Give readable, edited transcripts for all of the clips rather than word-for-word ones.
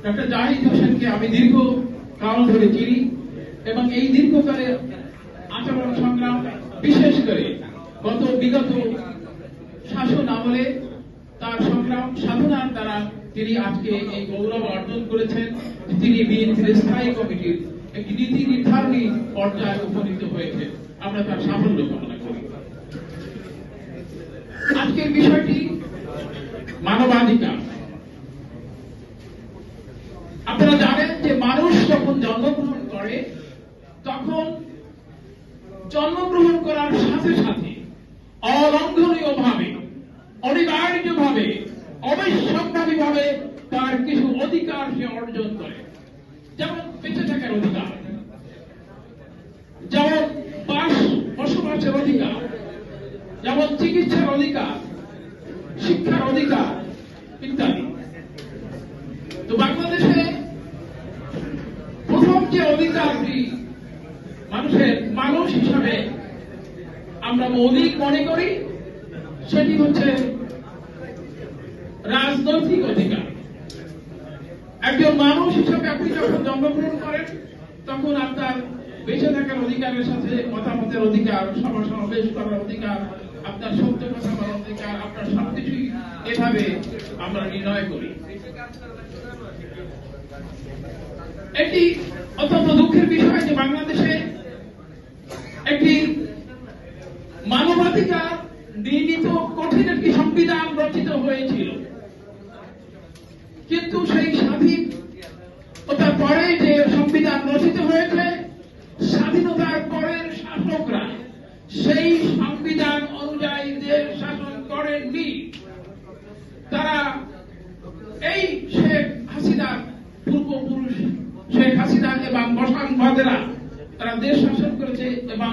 Doctor Zahid হোসেনকে আমি দীর্ঘ কাল ধরে চিনি এবং এই দীর্ঘকালে আচরণ সংগ্রাম, বিশেষ করে বিগত শাসন আমলে তার সংগ্রাম সাধনার দ্বারা তিনি আজকে এই গৌরব অর্জন করেছেন। তিনি বিএনপির স্থায়ী কমিটির একটি নীতি নির্ধারণী পর্যায়ে উপনীত হয়েছে। আমরা তার সাফল্য কামনা করি। আজকের বিষয়টি মানবাধিকার। আপনারা জানেন যে মানুষ যখন জন্মগ্রহণ করে তখন জন্মগ্রহণ করার সাথে সাথে অলঙ্ঘনীয় ভাবে, অনিবার্য ভাবে, অবশ্যম্ভাবী ভাবে তার কিছু অধিকার সে অর্জন করে। যেমন বেঁচে থাকার অধিকার, যেমন বসবাসের অধিকার, যেমন চিকিৎসার অধিকার, শিক্ষার অধিকার ইত্যাদি। তো বাংলাদেশে প্রথম যে অধিকারটি মানুষ হিসাবে আমরা মৌলিক মনে করি সেটি হচ্ছে রাজনৈতিক অধিকার। একজন মানুষ হিসাবে আপনি যখন জন্মগ্রহণ করেন তখন আপনার বেঁচে থাকার অধিকারের সাথে মতামতের অধিকার, সভা সমাবেশ করার অধিকার, আপনার সত্য কথা বলার অধিকার, আপনার সবকিছুই এভাবে আমরা নির্ণয় করি। এটি অত্যন্ত দুঃখের বিষয় যে বাংলাদেশে একটি মানবাধিকার নির্ণীত কঠিন একটি সংবিধান রচিত হয়েছিল, কিন্তু সেই স্বাধীনতার পরে যে সংবিধান রচিত হয়েছে, স্বাধীনতার পরের শাসকরা সেই সংবিধান অনুযায়ী দেশ শাসন করেননি। তারা এই শেখ হাসিনার পূর্বপুরুষ শেখ হাসিনা এবং বসাংবাদেরা তারা দেশ শাসন করেছে এবং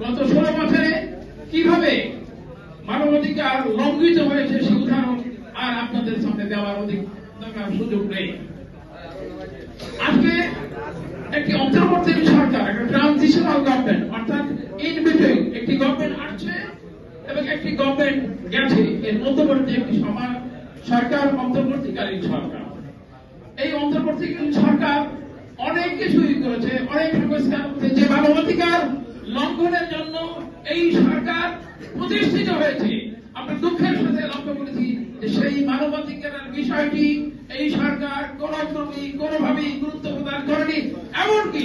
গত 16 বছরে কিভাবে মানবাধিকার লঙ্ঘিত হয়েছে সে উদাহরণ আর আপনাদের সামনে দেওয়ার সুযোগ নেই। আজকে একটি অন্তর্বর্তী সরকার, একটা ট্রানজিশনাল গভর্নমেন্ট, অর্থাৎ ইন বিটুইন একটি গভর্নমেন্ট আসছে এবং একটি গভর্নমেন্ট গেছে, এর মধ্যবর্তী একটি সরকার অন্তর্বর্তীকালীন সরকার। এই অন্তর্বর্তীকালীন সরকার অনেক কিছুই করেছে, অনেক সংস্কার করেছে যে মানবাধিকার লঙ্ঘনের জন্য এই সরকার প্রতিষ্ঠিত হয়েছে। আমরা দুঃখের সাথে লক্ষ্য করেছি যে সেই মানবাধিকারের বিষয়টি এই সরকার কোনোভাবেই গুরুত্ব প্রদান করেনি। এমনকি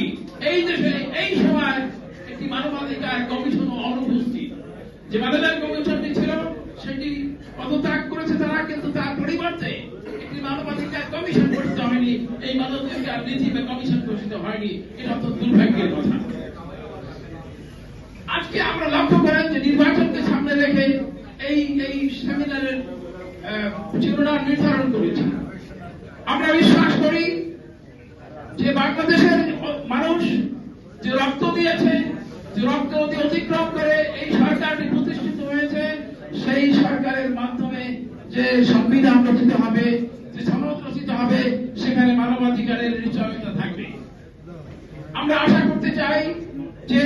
এই দেশে এই সময় একটি মানবাধিকার কমিশন অনুপস্থিত। যে মানবাধিকার কমিশনটি ছিল সেটি পদত্যাগ করেছে তারা, কিন্তু তার পরিবর্তে একটি মানবাধিকার কমিশন গঠিত হয়নি, এই মানবাধিকার নীতি বা কমিশন গঠিত হয়নি। এটা অত্যন্ত দুর্ভাগ্যের কথা। আজকে আমরা লক্ষ্য করেন যে নির্বাচনকে সামনে রেখে এই সেমিনারের শিরোনাম নির্ধারণ করেছি। আমরা বিশ্বাস করি যে বাংলাদেশের মানুষ যে রক্ত দিয়েছে, যে রক্ত অতিক্রম করে এই সরকারটি প্রতিষ্ঠিত হয়েছে, সেই সরকারের মাধ্যমে যে সংবিধান রচিত হবে, যে সনদ রচিত হবে, সেখানে মানবাধিকারের নিশ্চয়তা থাকবে। আমরা আশা করতে চাই যে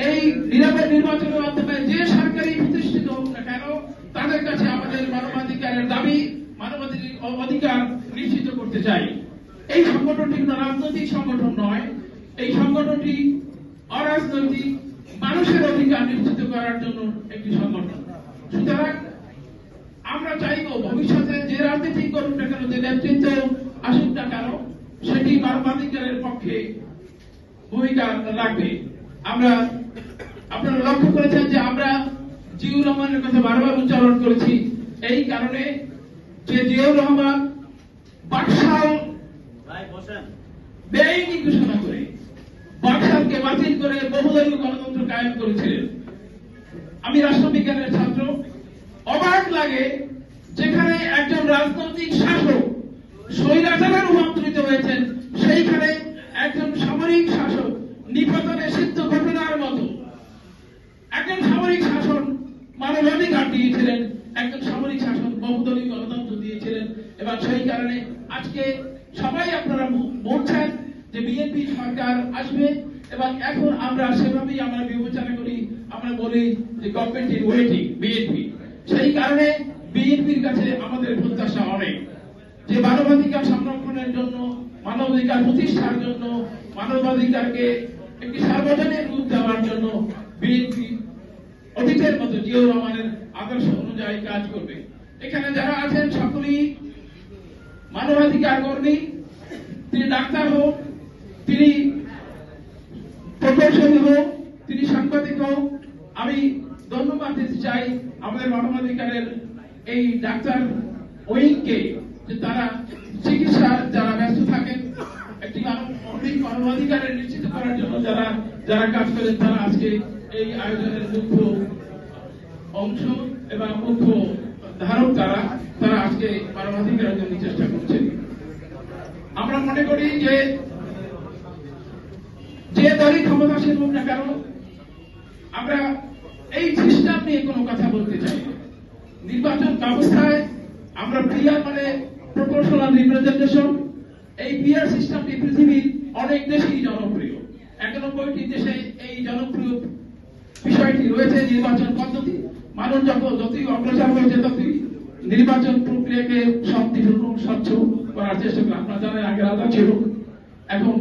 এই নিরাপদ নির্বাচনের মাধ্যমে যে সরকারি প্রতিষ্ঠিত হোক না কেন, তাদের কাছে আমাদের মানবাধিকারের দাবি, মানবাধিকার অধিকার নিশ্চিত করতে চাই। এই সংগঠনটি কোন রাজনৈতিক সংগঠন নয়, এই সংগঠনটি অরাজনৈতিক মানুষের অধিকার নিশ্চিত করার জন্য একটি সংগঠন। সুতরাং আমরা চাইব ভবিষ্যতে যে রাজনীতি করুক না কেন, যে নেতৃত্ব আসুক না কেন, সেটি মানবাধিকারের পক্ষে ভূমিকা রাখবে। আপনারা লক্ষ্য করেছেন যে আমরা জিয়াউর রহমানের কথা বারবার উচ্চারণ করেছি, এই কারণে যে জিয়াউর রহমান বাকশাল বেআইনি ঘোষণা করে বাকশালকে বাতিল করে বহুদলীয় গণতন্ত্র কায়েম করেছিলেন। আমি রাষ্ট্রবিজ্ঞানের ছাত্র, অবাক লাগে যেখানে একজন রাজনৈতিক শাসক স্বৈরাচারে রূপান্তরিত হয়েছেন, সেইখানে একজন সামরিক শাসক নিপতনে সিদ্ধ ঘটনার মতো একজন সামরিক শাসন মানবাধিকার দিয়েছিলেন, একজন সামরিক শাসন বহুদলীয় গণতন্ত্র দিয়েছিলেন। এবং সেই কারণে আজকে সবাই আপনারা বলছেন যে বিএনপি সরকার আসবে, এবং এখন আমরা সেভাবেই আমরা বিবেচনা করি। আমরা বলি যে গভর্নমেন্ট ওয়েটিং বিএনপি। সেই কারণে বিএনপির কাছে আমাদের প্রত্যাশা অনেক। যে মানবাধিকার সংরক্ষণের জন্য, মানবাধিকার প্রতিষ্ঠার জন্য, মানবাধিকারকে একটি সার্বজনীন রূপ দেওয়ার জন্য বিএনপি অতীতের মতো জিয়াউর রহমানের আদর্শ অনুযায়ী কাজ করবে। এখানে যারা আছেন সকলেই মানবাধিকার কর্মী, তিনি ডাক্তার হোক, তিনি প্রকৌশলী হোক, তিনি সাংবাদিক হোক। আমি ধন্যবাদ দিতে চাই আমাদের মানবাধিকারের এই ডাক্তার উইংকে, যে তারা চিকিৎসা যারা ব্যস্ত থাকেন, একটি মানবাধিকারের নিশ্চিত করার জন্য যারা কাজ করেন, তারা আজকে এই আয়োজনের মুখ্য অংশ এবং মুখ্য ধারক তারা আজকে মানবাধিকারের জন্য চেষ্টা করছেন। আমরা মনে করি যে দলই ক্ষমতাসীন হোক না কেন, আমরা এই সিস্টেম নিয়ে কোনো কথা বলতে চাই না। নির্বাচন ব্যবস্থায় আমরা পিআর মানে প্রপোর্শনাল রিপ্রেজেন্টেশন, এই পিআর সিস্টেমটি পৃথিবীর অনেক দেশেই জনপ্রিয়। 91টি দেশে এই জনপ্রিয় বিষয়টি রয়েছে। নির্বাচন পদ্ধতি মানুষ যতই অগ্রসর হয়েছে ততই নির্বাচন প্রক্রিয়াকে শান্তিপূর্ণ স্বচ্ছ করার চেষ্টা করে। আপনারা জানেন আগে আলাদা ছিল, এখন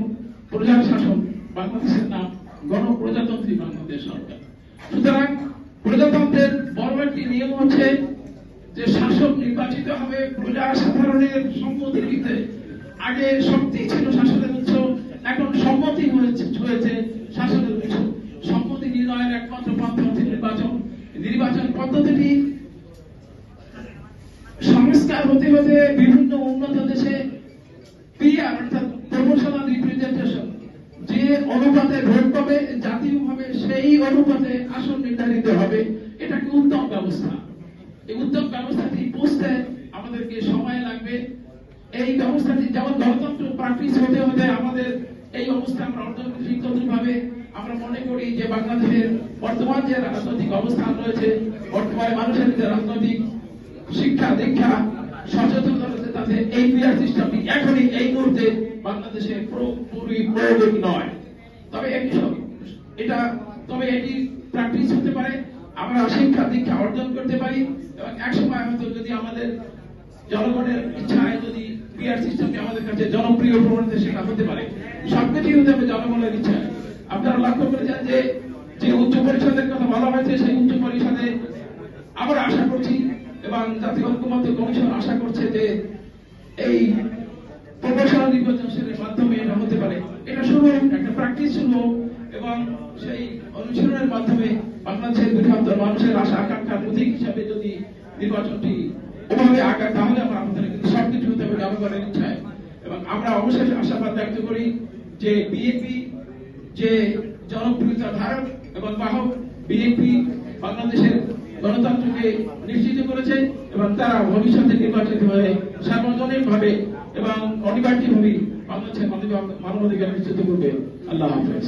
প্রজার শাসন বাংলাদেশের নাম গণপ্রজাতন্ত্রী বাংলাদেশ সরকার। সুতরাং প্রজাতন্ত্রের বড় একটি নিয়ম হচ্ছে যে শাসক নির্বাচিত হবে প্রজা সাধারণের সম্মতির ভিত্তিতে। আগে শক্তি ছিল শাসনের উৎস, এখন সম্মতি হয়েছে শাসনের উৎস। সম্মতি নির্ণয়ের একমাত্র পন্থা হচ্ছে নির্বাচন। নির্বাচন পদ্ধতিটি সংস্কার হতে হতে বিভিন্ন উন্নত দেশে পিআর অর্থাৎ প্রপোর্শনাল রিপ্রেজেন্টেশন, যে অনুপাতে ভোট পাবে জাতীয়ভাবে সেই অনুপাতে আসন নির্ধারিত হবে। এটা কি উত্তম ব্যবস্থা। এই উত্তম ব্যবস্থাটি বুঝতে আমাদেরকে সময় লাগবে। এই ব্যবস্থাটি যেমন গণতন্ত্র প্র্যাকটিস হতে হতে আমাদের এই অবস্থা আমরা অর্জন ঠিক তদ্রুপভাবে আমরা মনে করি যে বাংলাদেশের বর্তমান যে রাজনৈতিক অবস্থান রয়েছে, বর্তমানে মানুষের যে রাজনৈতিক শিক্ষা দীক্ষা সচেতনতা রয়েছে, তাতে এই পিআর সিস্টেমটি এখনই এই মুহূর্তে বাংলাদেশে পুরোপুরি প্রয়োজনীয় নয়। তবে এটি প্র্যাকটিস হতে পারে, আমরা শিক্ষা দীক্ষা অর্জন করতে পারি এবং একসময় হয়তো যদি আমাদের জনগণের ইচ্ছায় যদি পিআর সিস্টেমটি আমাদের কাছে জনপ্রিয় প্রবণতা সেটা হতে পারে। সবকিছুই হতে হবে জনগণের ইচ্ছায়। আপনারা লক্ষ্য করেছেন যে উচ্চ পরিষদের কথা বলা হয়েছে, সেই উচ্চ পরিষদে আমরা আশা করছি এবং জাতীয় ঐক্যমত্য কমিশন আশা করছে যে এই প্রপোর্শনাল নির্বাচনের মাধ্যমে এটা হতে পারে। এটা শুরু হোক, একটা প্র্যাকটিস শুরু হোক এবং সেই অনুশীলনের মাধ্যমে বাংলাদেশের বৃহত্তর মানুষের আশা আকাঙ্ক্ষার প্রতীক হিসাবে যদি নির্বাচনটি ওভাবে আঁকা, তাহলে আমাদের কিন্তু সবকিছু হতে হবে জনগণের ইচ্ছায়। এবং আমরা অবশ্যই আশাবাদ ব্যক্ত করি যে বিএনপি যে জনপ্রিয়তা ধারক এবং বাহক, বিএনপি বাংলাদেশের গণতন্ত্রকে নিশ্চিত করেছে এবং তারা ভবিষ্যতে নির্বাচিত হয়ে সার্বজনীনভাবে এবং অনিবার্যভাবে বাংলাদেশের মানবাধিকার নিশ্চিত করবে। আল্লাহ হাফেজ।